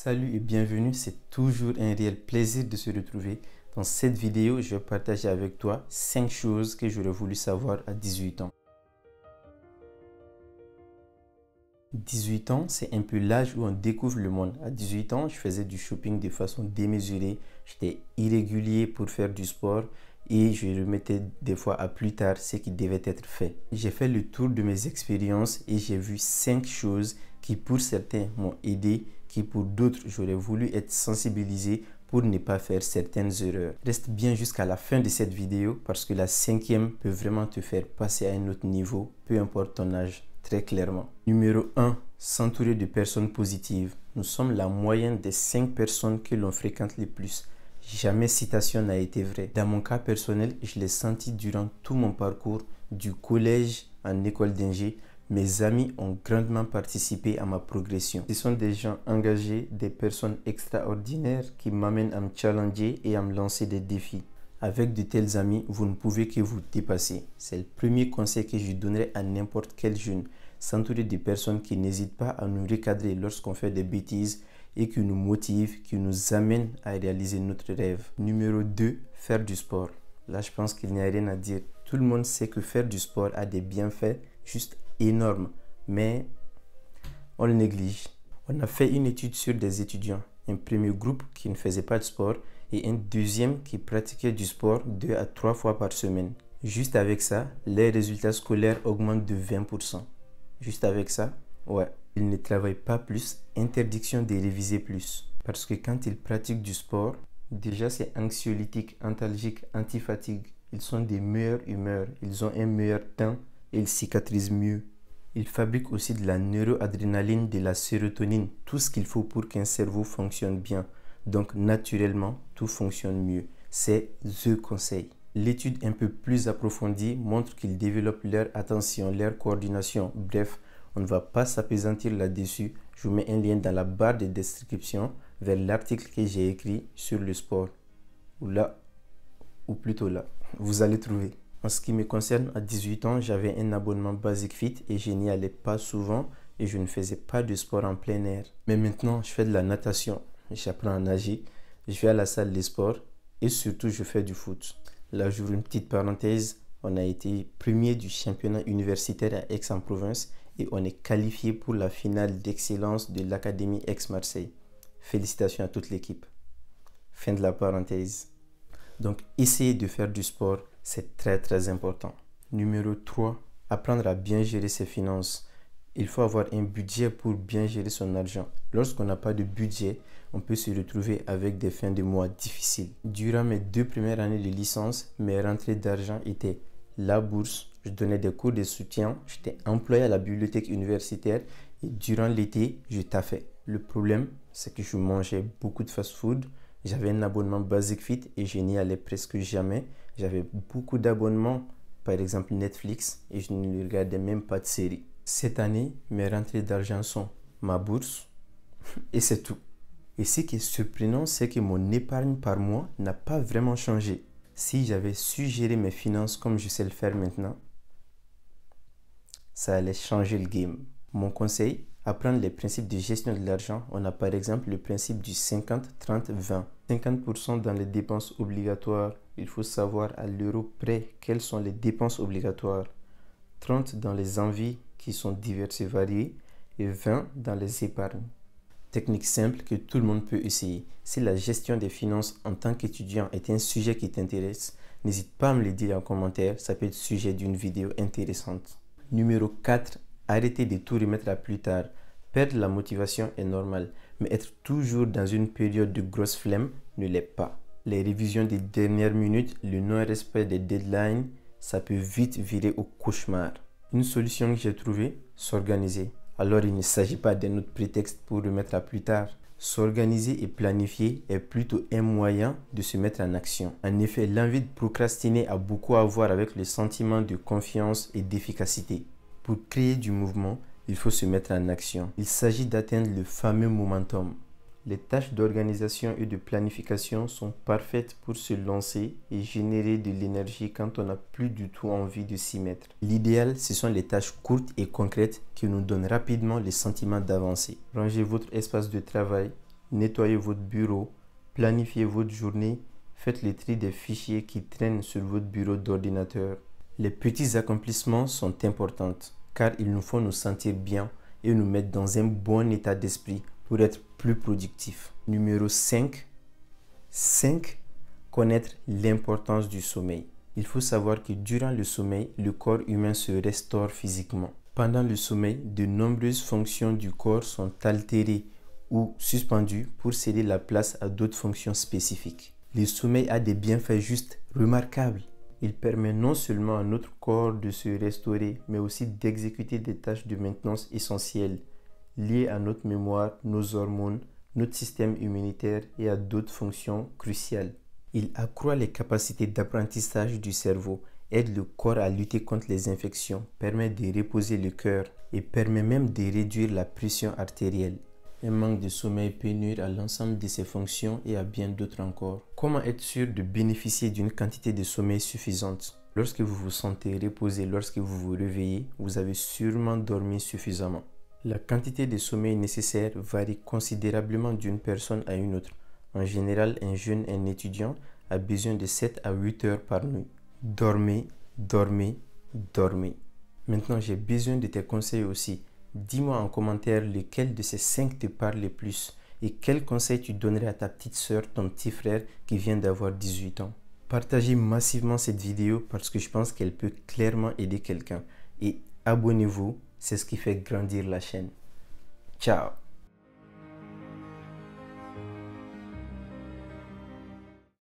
Salut et bienvenue, c'est toujours un réel plaisir de se retrouver. Dans cette vidéo, je vais partager avec toi 5 choses que j'aurais voulu savoir à 18 ans. 18 ans, c'est un peu l'âge où on découvre le monde. À 18 ans, je faisais du shopping de façon démesurée. J'étais irrégulier pour faire du sport et je remettais des fois à plus tard ce qui devait être fait. J'ai fait le tour de mes expériences et j'ai vu 5 choses qui pour certains m'ont aidé, qui pour d'autres j'aurais voulu être sensibilisé pour ne pas faire certaines erreurs. Reste bien jusqu'à la fin de cette vidéo parce que la 5e peut vraiment te faire passer à un autre niveau, peu importe ton âge. Très clairement. Numéro 1. S'entourer de personnes positives. Nous sommes la moyenne des 5 personnes que l'on fréquente le plus. Jamais citation n'a été vraie. Dans mon cas personnel, je l'ai senti durant tout mon parcours, du collège en école d'ingé. Mes amis ont grandement participé à ma progression. Ce sont des gens engagés, des personnes extraordinaires qui m'amènent à me challenger et à me lancer des défis. Avec de tels amis, vous ne pouvez que vous dépasser. C'est le premier conseil que je donnerais à n'importe quel jeune. S'entourer de personnes qui n'hésitent pas à nous recadrer lorsqu'on fait des bêtises et qui nous motivent, qui nous amènent à réaliser notre rêve. Numéro 2, faire du sport. Là, je pense qu'il n'y a rien à dire. Tout le monde sait que faire du sport a des bienfaits juste énormes, mais on le néglige. On a fait une étude sur des étudiants. Un premier groupe qui ne faisait pas de sport et un deuxième qui pratiquait du sport 2 à 3 fois par semaine. Juste avec ça, les résultats scolaires augmentent de 20%. Juste avec ça, ouais. Ils ne travaillent pas plus, interdiction de réviser plus. Parce que quand ils pratiquent du sport, déjà c'est anxiolytique, antalgique, antifatigue. Ils sont des meilleures humeurs, ils ont un meilleur teint et ils cicatrisent mieux. Ils fabriquent aussi de la neuroadrénaline, de la sérotonine, tout ce qu'il faut pour qu'un cerveau fonctionne bien. Donc naturellement, tout fonctionne mieux. C'est the conseil. L'étude un peu plus approfondie montre qu'ils développent leur attention, leur coordination. Bref, on ne va pas s'appesantir là-dessus. Je vous mets un lien dans la barre de description vers l'article que j'ai écrit sur le sport. Ou là, ou plutôt là, vous allez trouver. En ce qui me concerne, à 18 ans, j'avais un abonnement Basic Fit et je n'y allais pas souvent et je ne faisais pas de sport en plein air. Mais maintenant, je fais de la natation. J'apprends à nager, je vais à la salle de sport et surtout je fais du foot. Là, j'ouvre une petite parenthèse, on a été premier du championnat universitaire à Aix-en-Provence et on est qualifié pour la finale d'excellence de l'Académie Aix-Marseille. Félicitations à toute l'équipe. Fin de la parenthèse. Donc, essayez de faire du sport, c'est très important. Numéro 3, apprendre à bien gérer ses finances. Il faut avoir un budget pour bien gérer son argent. Lorsqu'on n'a pas de budget, on peut se retrouver avec des fins de mois difficiles. Durant mes 2 premières années de licence, mes rentrées d'argent étaient la bourse, je donnais des cours de soutien, j'étais employé à la bibliothèque universitaire et durant l'été, je taffais. Le problème, c'est que je mangeais beaucoup de fast-food, j'avais un abonnement Basic Fit et je n'y allais presque jamais. J'avais beaucoup d'abonnements, par exemple Netflix, et je ne regardais même pas de séries. Cette année, mes rentrées d'argent sont ma bourse et c'est tout. Et ce qui est surprenant, c'est que mon épargne par mois n'a pas vraiment changé. Si j'avais su gérer mes finances comme je sais le faire maintenant, ça allait changer le game. Mon conseil, apprendre les principes de gestion de l'argent. On a par exemple le principe du 50-30-20. 50% dans les dépenses obligatoires. Il faut savoir à l'euro près quelles sont les dépenses obligatoires. 30 dans les envies qui sont diverses et variées et 20 dans les épargnes. Technique simple que tout le monde peut essayer. Si la gestion des finances en tant qu'étudiant est un sujet qui t'intéresse, n'hésite pas à me le dire en commentaire, ça peut être sujet d'une vidéo intéressante. Numéro 4, arrêtez de tout remettre à plus tard. Perdre la motivation est normal, mais être toujours dans une période de grosse flemme ne l'est pas. Les révisions des dernières minutes, le non-respect des deadlines, ça peut vite virer au cauchemar. Une solution que j'ai trouvée, s'organiser. Alors il ne s'agit pas d'un autre prétexte pour remettre à plus tard. S'organiser et planifier est plutôt un moyen de se mettre en action. En effet, l'envie de procrastiner a beaucoup à voir avec le sentiment de confiance et d'efficacité. Pour créer du mouvement, il faut se mettre en action. Il s'agit d'atteindre le fameux momentum. Les tâches d'organisation et de planification sont parfaites pour se lancer et générer de l'énergie quand on n'a plus du tout envie de s'y mettre. L'idéal, ce sont les tâches courtes et concrètes qui nous donnent rapidement le sentiment d'avancer. Rangez votre espace de travail, nettoyez votre bureau, planifiez votre journée, faites le tri des fichiers qui traînent sur votre bureau d'ordinateur. Les petits accomplissements sont importants car ils nous font nous sentir bien et nous mettre dans un bon état d'esprit pour être plus productif. Numéro 5. Connaître l'importance du sommeil. Il faut savoir que durant le sommeil, le corps humain se restaure physiquement. Pendant le sommeil, de nombreuses fonctions du corps sont altérées ou suspendues pour céder la place à d'autres fonctions spécifiques. Le sommeil a des bienfaits juste remarquables. Il permet non seulement à notre corps de se restaurer, mais aussi d'exécuter des tâches de maintenance essentielles liées à notre mémoire, nos hormones, notre système immunitaire et à d'autres fonctions cruciales. Il accroît les capacités d'apprentissage du cerveau, aide le corps à lutter contre les infections, permet de reposer le cœur et permet même de réduire la pression artérielle. Un manque de sommeil peut nuire à l'ensemble de ces fonctions et à bien d'autres encore. Comment être sûr de bénéficier d'une quantité de sommeil suffisante? Lorsque vous vous sentez reposé, lorsque vous vous réveillez, vous avez sûrement dormi suffisamment. La quantité de sommeil nécessaire varie considérablement d'une personne à une autre. En général, un étudiant a besoin de 7 à 8 heures par nuit. Dormez, dormez, dormez. Maintenant, j'ai besoin de tes conseils aussi. Dis-moi en commentaire lequel de ces 5 te parle le plus et quel conseil tu donnerais à ta petite soeur, ton petit frère qui vient d'avoir 18 ans. Partagez massivement cette vidéo parce que je pense qu'elle peut clairement aider quelqu'un. Et abonnez-vous, c'est ce qui fait grandir la chaîne. Ciao!